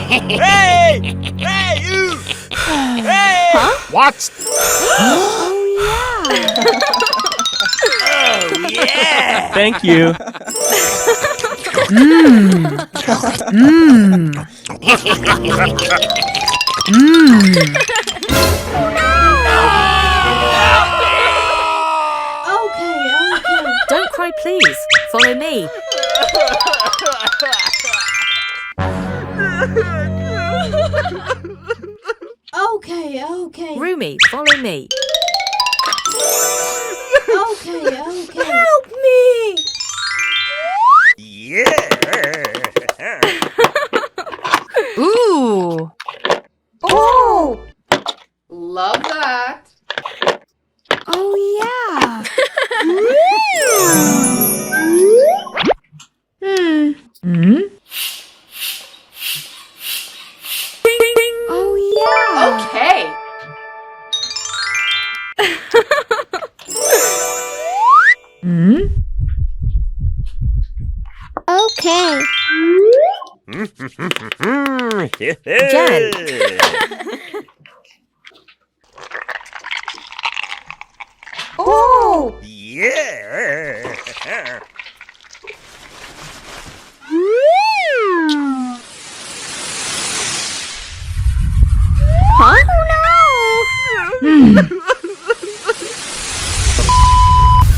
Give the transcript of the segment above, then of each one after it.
Hey! Hey, you! Hey! Huh? What? Oh, yeah. Oh, yeah! Thank you. Okay. Don't cry, please. Follow me. Okay. Rumi, follow me. Okay. Help me! Yeah! Ooh! Oh! Love that. Oh, yeah. Oh, yeah. Okay. Okay. Again. Oh! Yeah! Huh?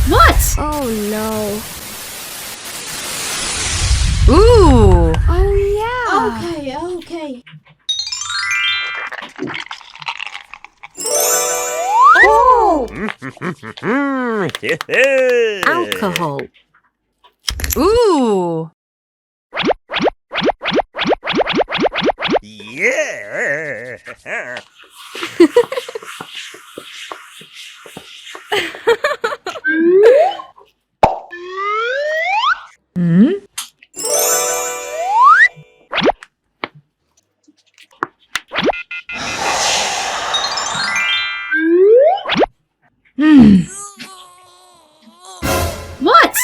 What? Oh no. Ooh! Oh yeah. Okay. Oh! Alcohol. Ooh! Yeah! What?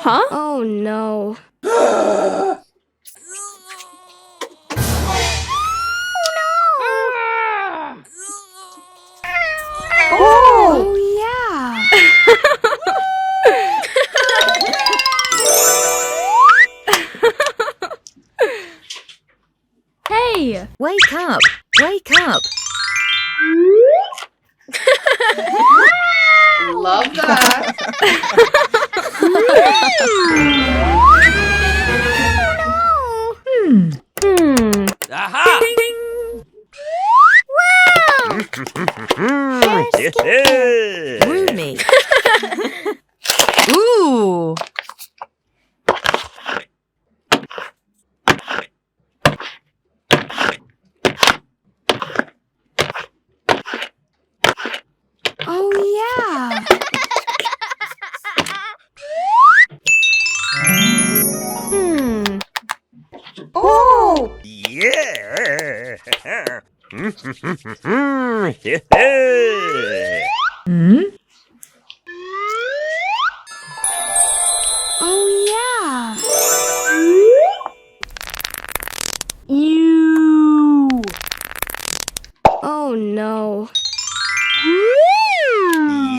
Huh? Oh no. Oh! Oh yeah. Hey! Wake up! Wake up! Love that. Aha! Yeah! Rumi! Ooh! Oh yeah. Oh! Yeah! Oh yeah. You! Oh no.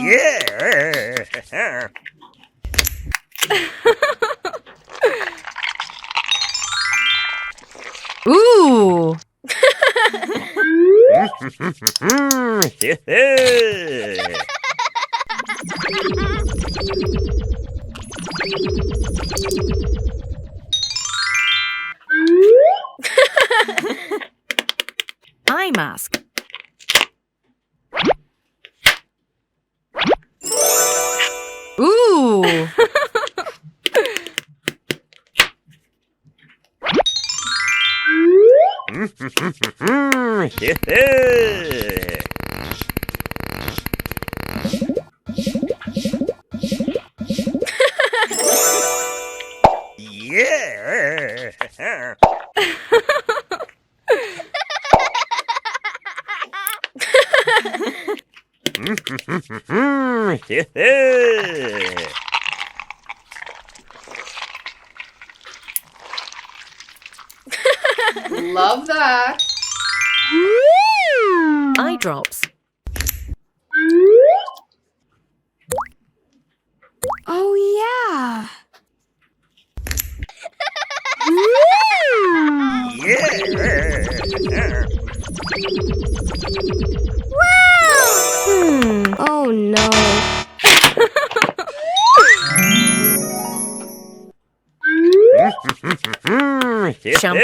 Yeah! Ooh! Eye mask. Ooh! Yeah! Love that. Eye drops. Oh, yeah. Oh, no. Shampoo.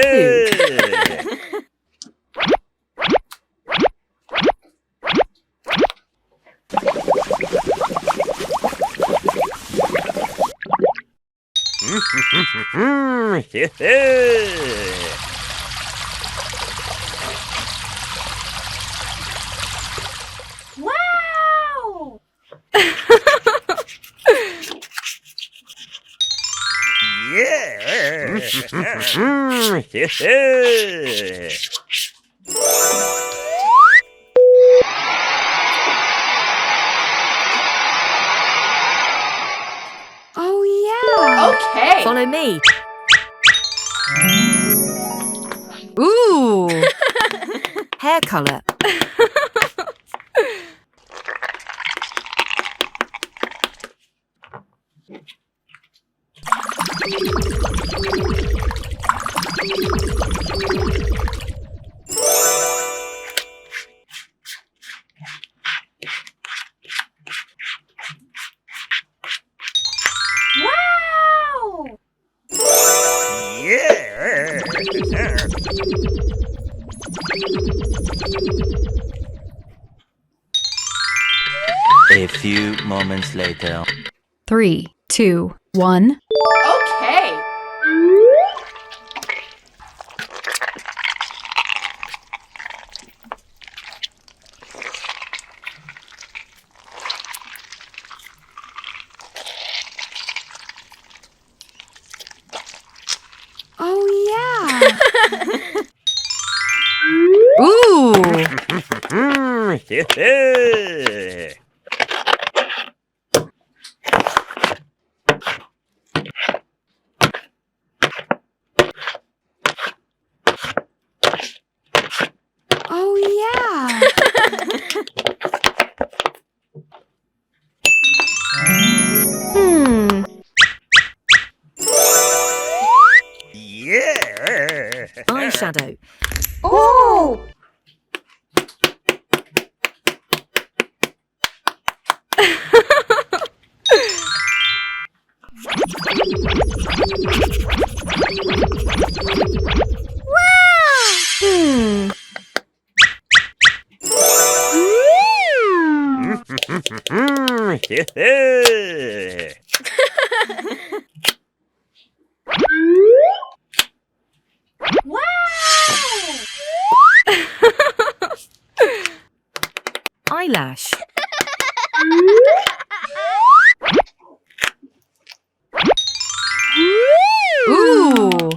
Wow! Oh, yeah. Okay. Follow me. Ooh. Hair color. Wow! A few moments later. 3, 2, 1. Okay. Oh, yeah. Ooh. Oh, yeah. Hmm. Eyeshadow. Oh. Hmm. Eyelash. Ooh.